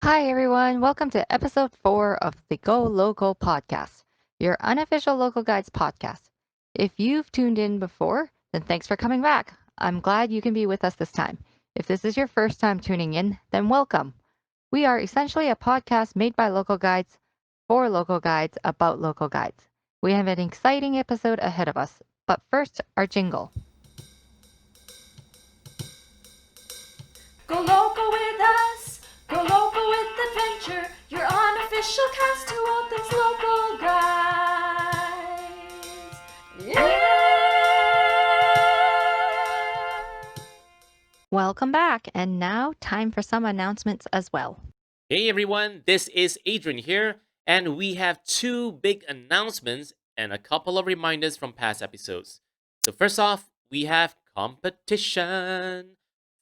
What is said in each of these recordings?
Hi, everyone. Welcome to episode 4 of the Go Loco podcast, your unofficial local guides podcast. If you've tuned in before, then thanks for coming back. I'm glad you can be with us this time. If this is your first time tuning in, then welcome. We are essentially a podcast made by local guides for local guides about local guides. We have an exciting episode ahead of us, but first, our jingle. Go local with us, go local with adventure, your unofficial cast to all things local guys. Yeah! Welcome back, and now time for some announcements as well. Hey everyone, this is Adrian here, and we have two big announcements and a couple of reminders from past episodes. So, first off, we have competition,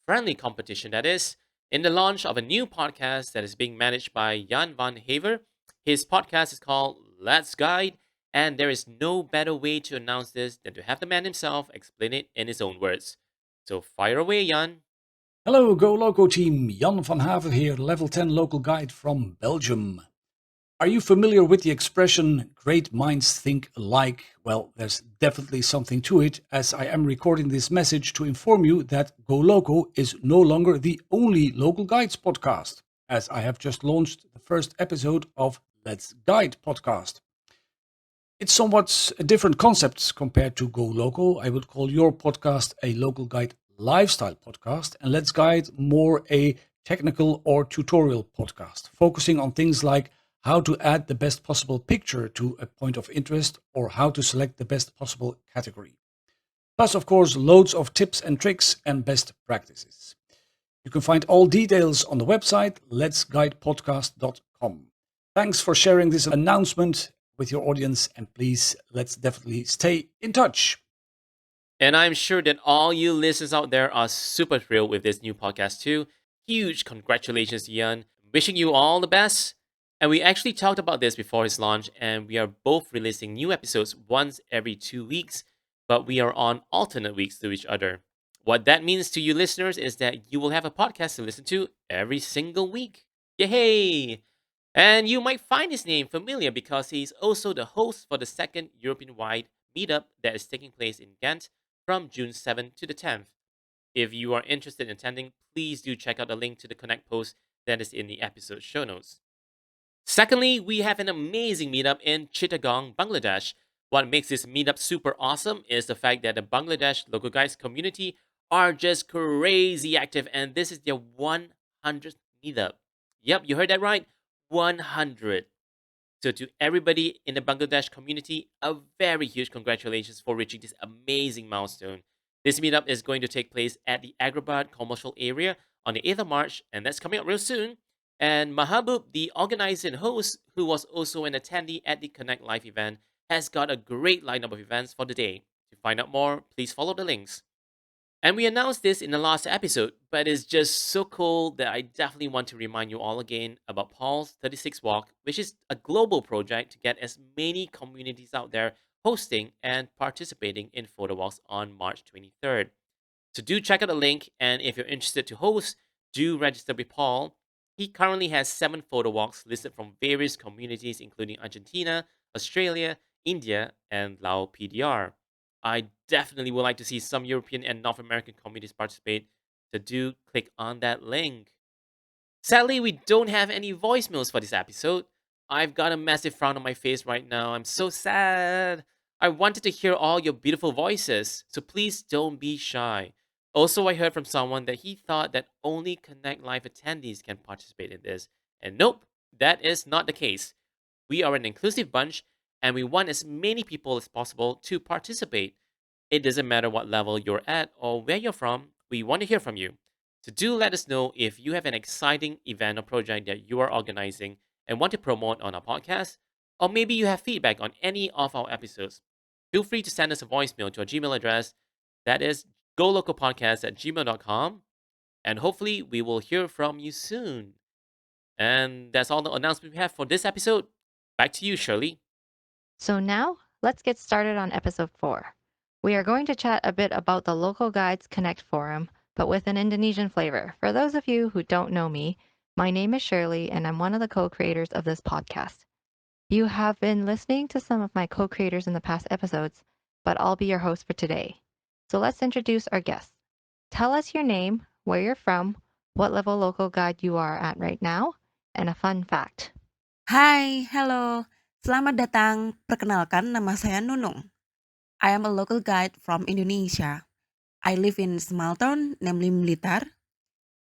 friendly competition that is, in the launch of a new podcast that is being managed by Jan van Haver. His podcast is called Let's Guide, and there is no better way to announce this than to have the man himself explain it in his own words. So, fire away, Jan. Hello, Go Loco team. Jan van Haver here, level 10 local guide from Belgium. Are you familiar with the expression great minds think alike? Well, there's definitely something to it, as I am recording this message to inform you that Go Loco is no longer the only local guides podcast, as I have just launched the first episode of Let's Guide podcast. It's somewhat a different concept compared to Go Loco. I would call your podcast a local guide lifestyle podcast, and Let's Guide more a technical or tutorial podcast, focusing on things like how to add the best possible picture to a point of interest or how to select the best possible category. Plus, of course, loads of tips and tricks and best practices. You can find all details on the website letsguidepodcast.com. Thanks for sharing this announcement with your audience, and please, let's definitely stay in touch. And I'm sure that all you listeners out there are super thrilled with this new podcast too. Huge congratulations, Ian. Wishing you all the best. And we actually talked about this before his launch, and we are both releasing new episodes once every 2 weeks, but we are on alternate weeks to each other. What that means to you listeners is that you will have a podcast to listen to every single week. Yay! And you might find his name familiar because he's also the host for the second European-wide meetup that is taking place in Ghent from June 7th to the 10th. If you are interested in attending, please do check out the link to the Connect post that is in the episode show notes. Secondly, we have an amazing meetup in Chittagong, Bangladesh. What makes this meetup super awesome is the fact that the Bangladesh local guides community are just crazy active, and this is their 100th meetup. Yep, you heard that right, 100. So to everybody in the Bangladesh community, a very huge congratulations for reaching this amazing milestone. This meetup is going to take place at the Agrabad commercial area on the 8th of March, and that's coming up real soon. And Mahabub, the organizer and host, who was also an attendee at the Connect Live event, has got a great lineup of events for the day. To find out more, please follow the links. And we announced this in the last episode, but it's just so cool that I definitely want to remind you all again about Paul's 36 Walk, which is a global project to get as many communities out there hosting and participating in photo walks on March 23rd. So do check out the link, and if you're interested to host, do register with Paul. He currently has 7 photo walks listed from various communities, including Argentina, Australia, India, and Lao PDR. I definitely would like to see some European and North American communities participate, so do click on that link. Sadly, we don't have any voicemails for this episode. I've got a massive frown on my face right now. I'm so sad. I wanted to hear all your beautiful voices, so please don't be shy. Also, I heard from someone that he thought that only Connect Live attendees can participate in this. And nope, that is not the case. We are an inclusive bunch, and we want as many people as possible to participate. It doesn't matter what level you're at or where you're from, we want to hear from you. So do let us know if you have an exciting event or project that you are organizing and want to promote on our podcast, or maybe you have feedback on any of our episodes. Feel free to send us a voicemail to our Gmail address, that is golocopodcast@gmail.com, and hopefully we will hear from you soon. And that's all the announcement we have for this episode. Back to you, Shirley. So now, let's get started on episode 4. We are going to chat a bit about the Local Guides Connect forum, but with an Indonesian flavor. For those of you who don't know me, My name is Shirley, and I'm one of the co creators of this podcast. You have been listening to some of my co creators in the past episodes, but I'll be your host for today. So let's introduce our guests. Tell us your name, where you're from, what level local guide you are at right now, and a fun fact. Hai, halo. Selamat datang. Perkenalkan, nama saya Nunung. I am a local guide from Indonesia. I live in small town, namely Blitar.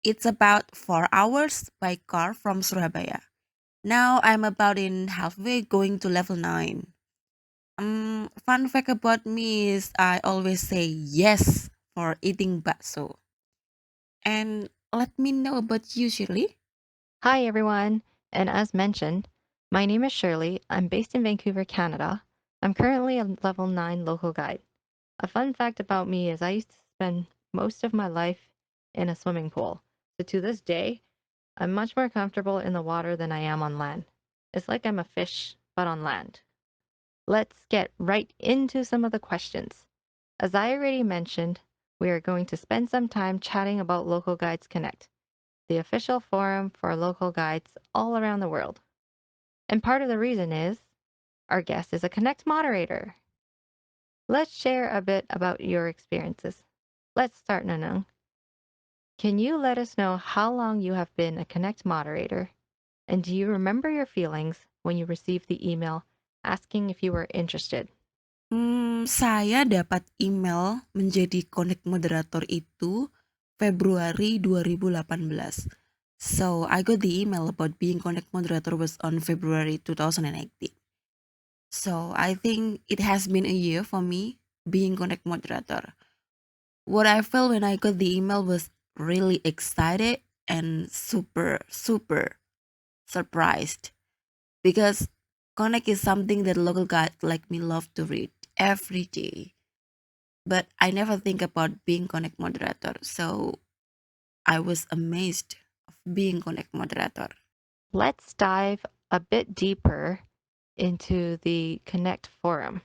It's about 4 hours by car from Surabaya. Now I'm about in halfway going to level 9. Fun fact about me is I always say yes for eating bakso. And let me know about you, Shirley. Hi, everyone. And as mentioned, my name is Shirley. I'm based in Vancouver, Canada. I'm currently a level 9 local guide. A fun fact about me is I used to spend most of my life in a swimming pool. So to this day, I'm much more comfortable in the water than I am on land. It's like I'm a fish, but on land. Let's get right into some of the questions. As I already mentioned, we are going to spend some time chatting about Local Guides Connect, the official forum for local guides all around the world. And part of the reason is our guest is a Connect moderator. Let's share a bit about your experiences. Let's start, Nunung. Can you let us know how long you have been a Connect moderator? And do you remember your feelings when you received the email asking if you were interested? Saya dapat email menjadi Connect Moderator itu Februari 2018. So, I got the email about being Connect Moderator was on February 2018. So, I think it has been a year for me being Connect Moderator. What I felt when I got the email was really excited and super, super surprised because Connect is something that local guys like me love to read every day. But I never think about being Connect moderator, so I was amazed of being Connect moderator. Let's dive a bit deeper into the Connect forum.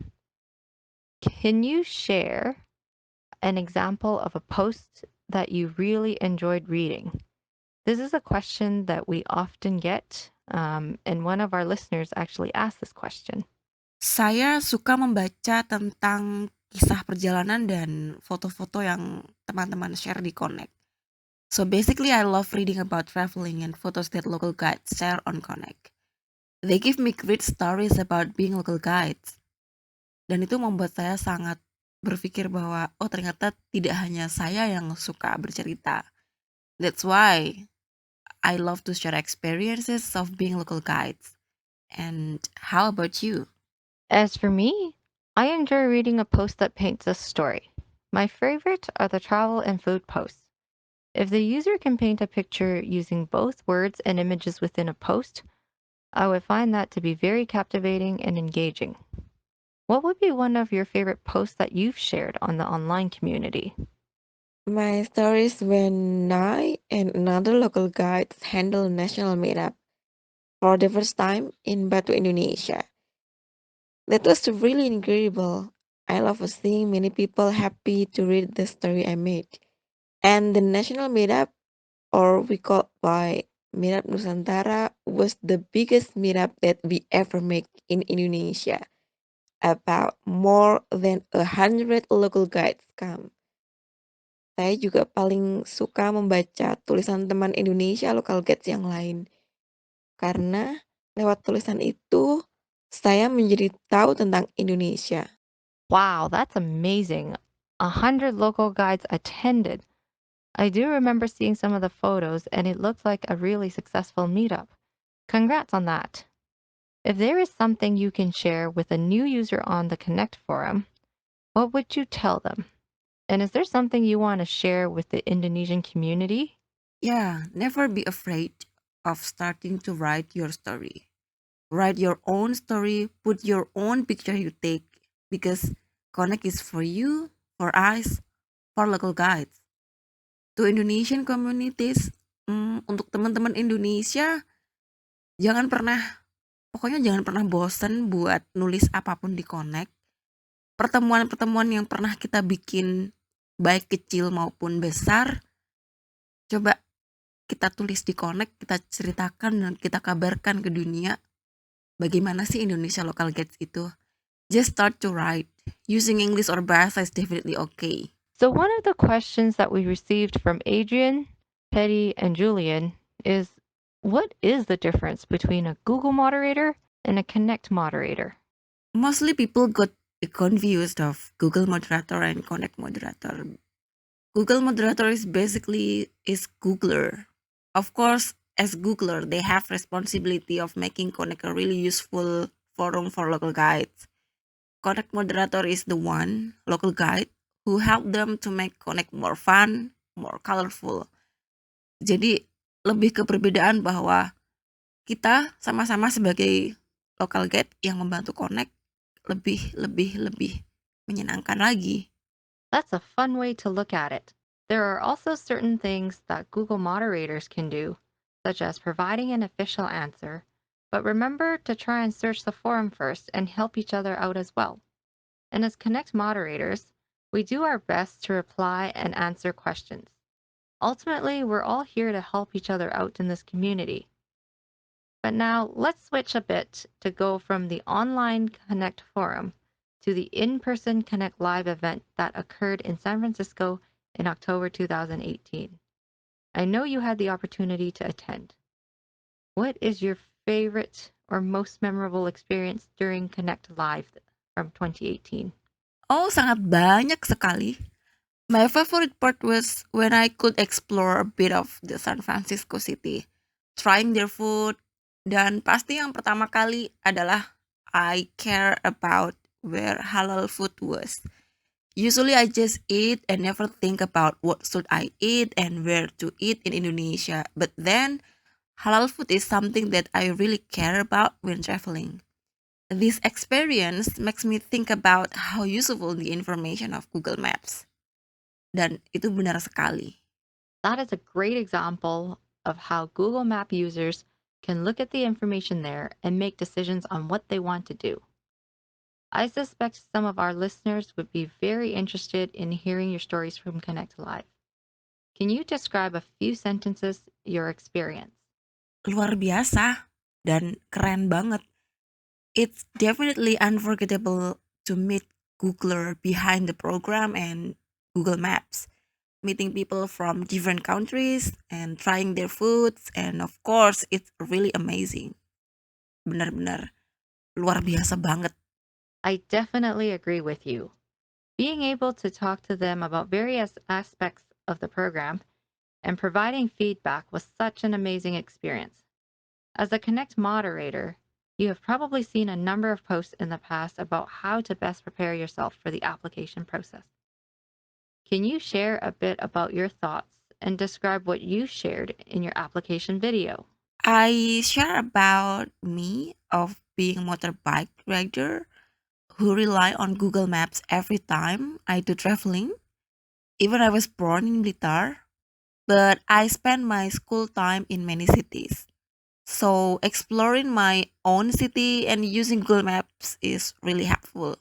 Can you share an example of a post that you really enjoyed reading? This is a question that we often get, and one of our listeners actually asked this question. Saya suka membaca tentang kisah perjalanan dan foto-foto yang teman-teman share di Connect. So basically I love reading about traveling and photos that local guides share on Connect. They give me great stories about being local guides. Dan itu membuat saya sangat berpikir bahwa oh ternyata tidak hanya saya yang suka bercerita. That's why I love to share experiences of being local guides. And how about you? As for me, I enjoy reading a post that paints a story. My favorite are the travel and food posts. If the user can paint a picture using both words and images within a post, I would find that to be very captivating and engaging. What would be one of your favorite posts that you've shared on the online community? My stories when I and another local guides handle national meetup for the first time in Batu, Indonesia. That was really incredible. I love seeing many people happy to read the story I made. And the national meetup, or we call by Meetup Nusantara, was the biggest meetup that we ever make in Indonesia. About more than 100 local guides come. Saya juga paling suka membaca tulisan teman Indonesia local guides yang lain. Karena lewat tulisan itu, saya menjadi tahu tentang Indonesia. Wow, that's amazing. 100 local guides attended. I do remember seeing some of the photos, and it looked like a really successful meetup. Congrats on that. If there is something you can share with a new user on the Connect forum, what would you tell them? And is there something you want to share with the Indonesian community? Yeah, never be afraid of starting to write your story. Write your own story, put your own picture you take because Connect is for you, for us, for local guides. To Indonesian communities, untuk teman-teman Indonesia, pokoknya jangan pernah bosen buat nulis apapun di Connect. Pertemuan-pertemuan yang pernah kita bikin, baik kecil maupun besar, coba kita tulis di Connect, kita ceritakan dan kita kabarkan ke dunia bagaimana sih Indonesia Local Guides itu. Just start to write. Using English or bahasa is definitely okay. So, one of the questions that we received from Adrian, Pedi, and Julian is, what is the difference between a Google moderator and a Connect moderator? Mostly people got confused of Google moderator and Connect moderator. Google moderator is basically Googler. Of course, as Googler, they have responsibility of making Connect a really useful forum for local guides. Connect moderator is the one, local guide, who help them to make Connect more fun, more colorful. Jadi lebih ke perbedaan bahwa kita sama-sama sebagai local guide yang membantu Connect lebih menyenangkan lagi. That's a fun way to look at it. There are also certain things that Google moderators can do, such as providing an official answer, but remember to try and search the forum first and help each other out as well. And as Connect moderators, we do our best to reply and answer questions. Ultimately, we're all here to help each other out in this community. But now let's switch a bit to go from the online Connect forum to the in-person Connect Live event that occurred in San Francisco in October 2018. I know you had the opportunity to attend. What is your favorite or most memorable experience during Connect Live from 2018? Oh, sangat banyak sekali. My favorite part was when I could explore a bit of the San Francisco city, trying their food, dan pasti yang pertama kali adalah I care about where halal food was. Usually I just eat and never think about what should I eat and where to eat in Indonesia. But then halal food is something that I really care about when traveling. This experience makes me think about how useful the information of Google Maps. Dan itu benar sekali. That is a great example of how Google Map users can look at the information there and make decisions on what they want to do. I suspect some of our listeners would be very interested in hearing your stories from Connect Live. Can you describe a few sentences your experience? Luar biasa dan keren banget. It's definitely unforgettable to meet Googler behind the program and Google Maps. Meeting people from different countries and trying their foods, and of course it's really amazing. Benar-benar luar biasa banget. I definitely agree with you. Being able to talk to them about various aspects of the program and providing feedback was such an amazing experience. As a Connect moderator, you have probably seen a number of posts in the past about how to best prepare yourself for the application process. Can you share a bit about your thoughts and describe what you shared in your application video? I share about me of being a motorbike rider who rely on Google Maps every time I do traveling. Even I was born in Blitar, but I spend my school time in many cities. So exploring my own city and using Google Maps is really helpful.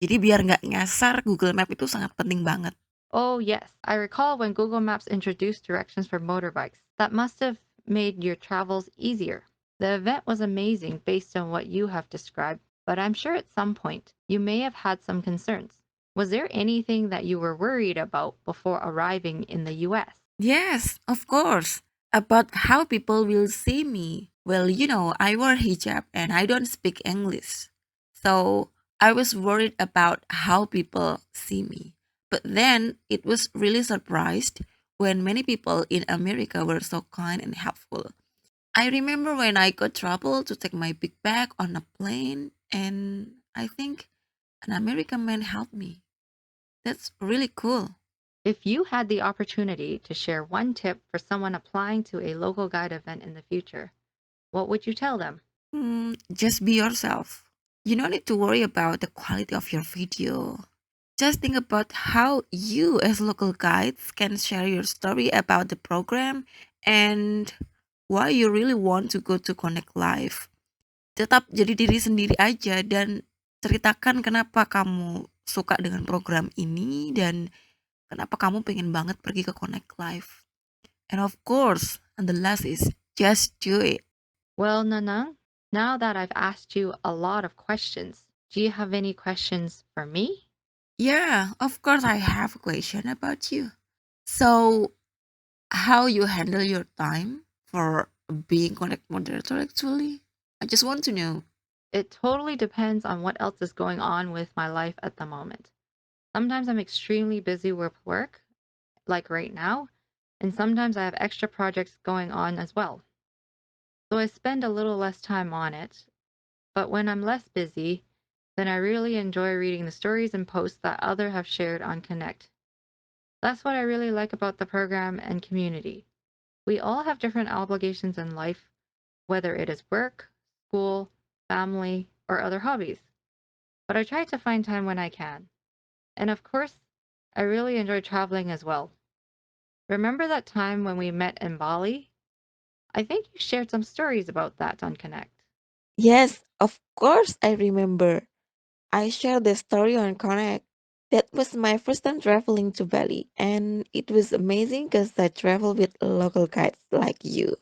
Jadi biar nggak nyasar, Google Map itu sangat penting banget. Oh, yes. I recall when Google Maps introduced directions for motorbikes. That must have made your travels easier. The event was amazing based on what you have described, but I'm sure at some point you may have had some concerns. Was there anything that you were worried about before arriving in the US? Yes, of course. About how people will see me. Well, I wear hijab and I don't speak English. So I was worried about how people see me. But then it was really surprised when many people in America were so kind and helpful. I remember when I got trouble to take my big bag on a plane, and I think an American man helped me. That's really cool. If you had the opportunity to share one tip for someone applying to a local guide event in the future, what would you tell them? Just be yourself. You don't need to worry about the quality of your video. Just think about how you, as local guides, can share your story about the program and why you really want to go to Connect Live. Tetap jadi diri sendiri aja dan ceritakan kenapa kamu suka dengan program ini dan kenapa kamu pengen banget pergi ke Connect Live. And of course, and the last is just do it. Well, Nunung, now that I've asked you a lot of questions, do you have any questions for me? Yeah, of course I have a question about you. So, how you handle your time for being connect moderator actually? I just want to know. It totally depends on what else is going on with my life at the moment. Sometimes I'm extremely busy with work, like right now, and sometimes I have extra projects going on as well. So I spend a little less time on it, but when I'm less busy, then I really enjoy reading the stories and posts that others have shared on Connect. That's what I really like about the program and community. We all have different obligations in life, whether it is work, school, family, or other hobbies. But I try to find time when I can. And of course, I really enjoy traveling as well. Remember that time when we met in Bali? I think you shared some stories about that on Connect. Yes, of course I remember. I shared the story on Connect. That was my first time traveling to Bali, and it was amazing because I traveled with local guides like you.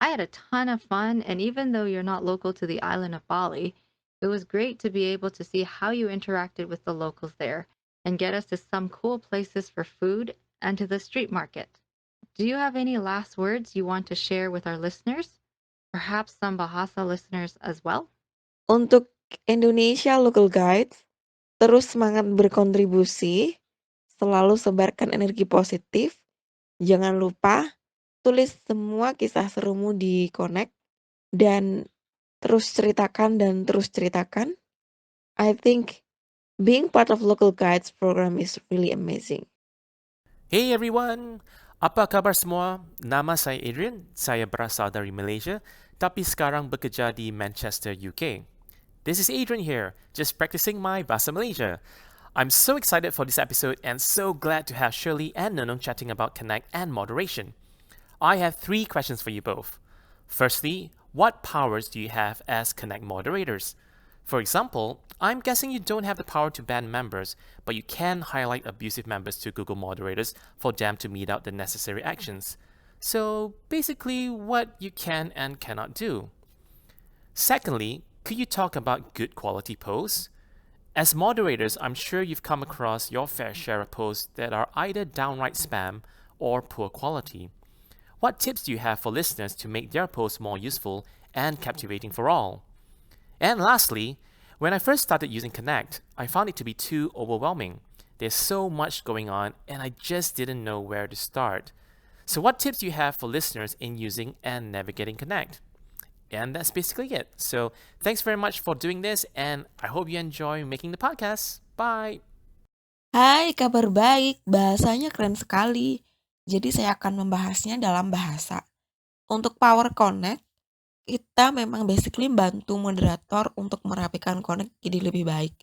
I had a ton of fun, and even though you're not local to the island of Bali, it was great to be able to see how you interacted with the locals there and get us to some cool places for food and to the street market. Do you have any last words you want to share with our listeners? Perhaps some Bahasa listeners as well? Untuk Indonesia Local Guides, terus semangat berkontribusi, selalu sebarkan energi positif, jangan lupa tulis semua kisah serumu di Connect, dan terus ceritakan. I think being part of Local Guides program is really amazing. Hey everyone, apa kabar semua? Nama saya Adrian, saya berasal dari Malaysia, tapi sekarang bekerja di Manchester, UK. This is Adrian here, just practicing my Bahasa Malaysia. I'm so excited for this episode and so glad to have Shirley and Nunung chatting about Connect and moderation. I have 3 questions for you both. Firstly, what powers do you have as Connect moderators? For example, I'm guessing you don't have the power to ban members, but you can highlight abusive members to Google moderators for them to mete out the necessary actions. So basically, what you can and cannot do. Secondly, could you talk about good quality posts? As moderators, I'm sure you've come across your fair share of posts that are either downright spam or poor quality. What tips do you have for listeners to make their posts more useful and captivating for all? And lastly, when I first started using Connect, I found it to be too overwhelming. There's so much going on, and I just didn't know where to start. So, what tips do you have for listeners in using and navigating Connect? And that's basically it. So, thanks very much for doing this, and I hope you enjoy making the podcast. Bye. Hai, kabar baik. Bahasanya keren sekali. Jadi saya akan membahasnya dalam bahasa. Untuk Power Connect, kita memang basically bantu moderator untuk merapikan Connect jadi lebih baik.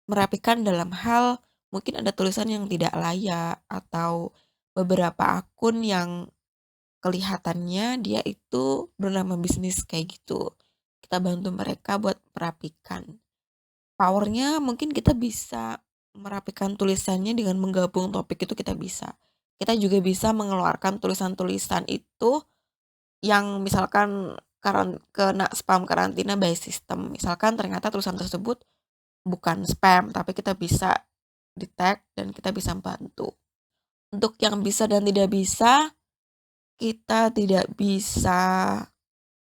Merapikan dalam hal mungkin ada tulisan yang tidak layak atau beberapa akun yang kelihatannya dia itu bernama bisnis kayak gitu. Kita bantu mereka buat merapikan. Powernya mungkin kita bisa merapikan tulisannya dengan menggabung topik itu kita bisa. Kita juga bisa mengeluarkan tulisan-tulisan itu yang misalkan kena spam karantina by system. Misalkan ternyata tulisan tersebut bukan spam, tapi kita bisa detect dan kita bisa bantu. Untuk yang bisa dan tidak bisa, kita tidak bisa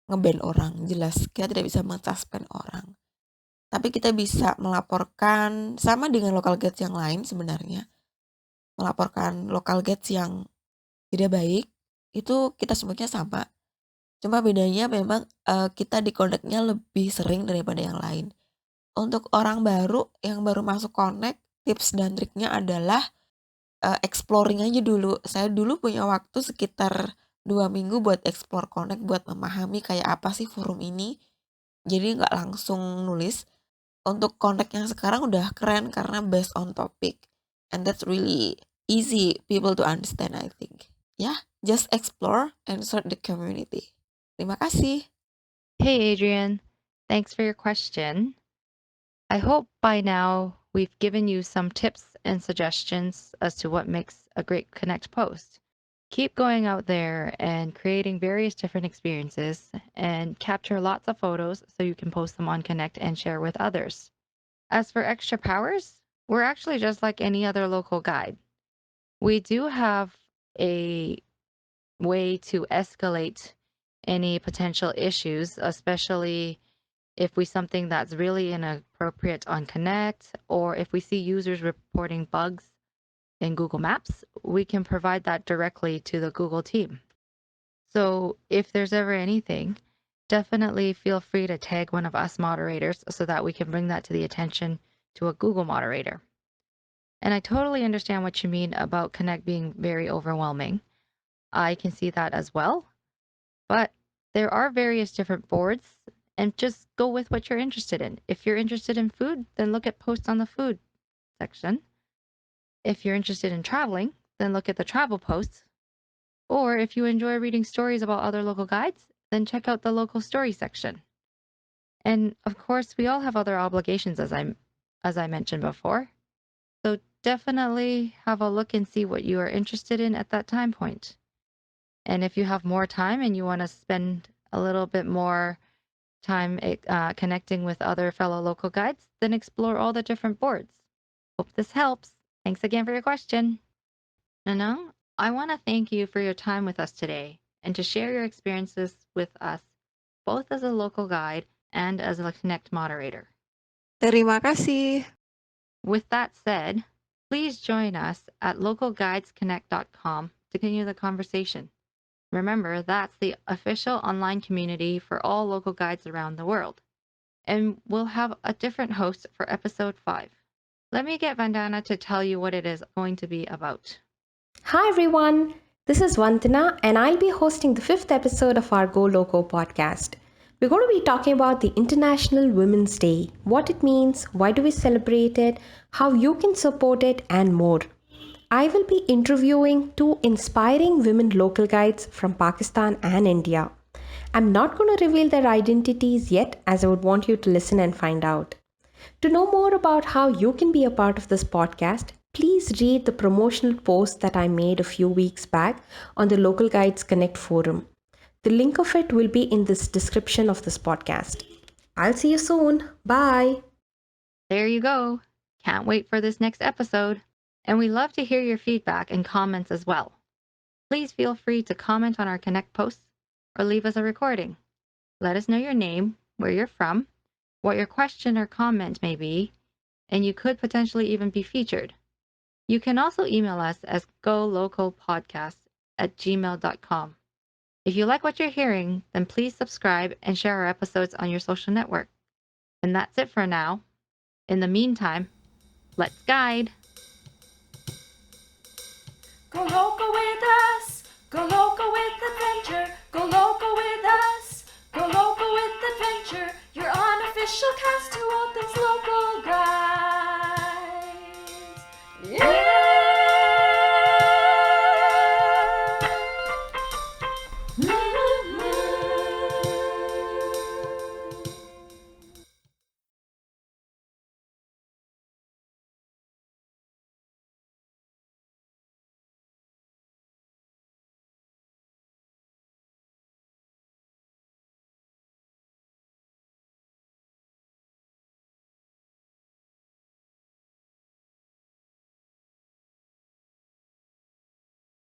nge-ban orang, jelas. Kita tidak bisa men-suspend orang. Tapi kita bisa melaporkan, sama dengan local guides yang lain sebenarnya, melaporkan local guides yang tidak baik, itu kita sebutnya sama. Cuma bedanya memang kita di connect-nya lebih sering daripada yang lain. Untuk orang baru yang baru masuk connect, tips dan triknya adalah exploring aja dulu. Saya dulu punya waktu sekitar 2 minggu buat explore connect, buat memahami kayak apa sih forum ini. Jadi nggak langsung nulis. Untuk connect yang sekarang udah keren karena based on topic. And that's really easy people to understand, I think. Ya, just explore and sort the community. Terima kasih. Hey, Adrian. Thanks for your question. I hope by now we've given you some tips and suggestions as to what makes a great Connect post. keep going out there and creating various different experiences and capture lots of photos so you can post them on Connect and share with others. As for extra powers, we're actually just like any other local guide. We do have a way to escalate any potential issues, especially if we something that's really inappropriate on Connect, or if we see users reporting bugs in Google Maps, we can provide that directly to the Google team. So if there's ever anything, definitely feel free to tag one of us moderators so that we can bring that to the attention to a Google moderator. And I totally understand what you mean about Connect being very overwhelming. I can see that as well. But there are various different boards, and just go with what you're interested in. If you're interested in food, then look at posts on the food section. If you're interested in traveling, then look at the travel posts. Or if you enjoy reading stories about other local guides, then check out the local story section. And of course, we all have other obligations as I mentioned before. So definitely have a look and see what you are interested in at that time point. And if you have more time and you want to spend a little bit more time connecting with other fellow local guides, then explore all the different boards. Hope this helps. Thanks again for your question. Nunung, I want to thank you for your time with us today and to share your experiences with us, both as a local guide and as a Connect moderator. Terima kasih. With that said, please join us at localguidesconnect.com to continue the conversation. Remember, that's the official online community for all local guides around the world. And we'll have a different host for episode 5. Let me get Vandana to tell you what it is going to be about. Hi everyone, this is Vandana and I'll be hosting the 5th episode of our Go Loco podcast. We're going to be talking about the International Women's Day, what it means, why do we celebrate it, how you can support it, and more. I will be interviewing 2 inspiring women local guides from Pakistan and India. I'm not going to reveal their identities yet, as I would want you to listen and find out. To know more about how you can be a part of this podcast, please read the promotional post that I made a few weeks back on the Local Guides Connect forum. The link of it will be in this description of this podcast. I'll see you soon. Bye. There you go. Can't wait for this next episode. And we love to hear your feedback and comments as well. Please feel free to comment on our Connect posts or leave us a recording. Let us know your name, where you're from, what your question or comment may be, and you could potentially even be featured. You can also email us as golocopodcast@gmail.com. If you like what you're hearing, then please subscribe and share our episodes on your social network. And that's it for now. In the meantime, let's guide. Go loco with us. Go loco with adventure. Go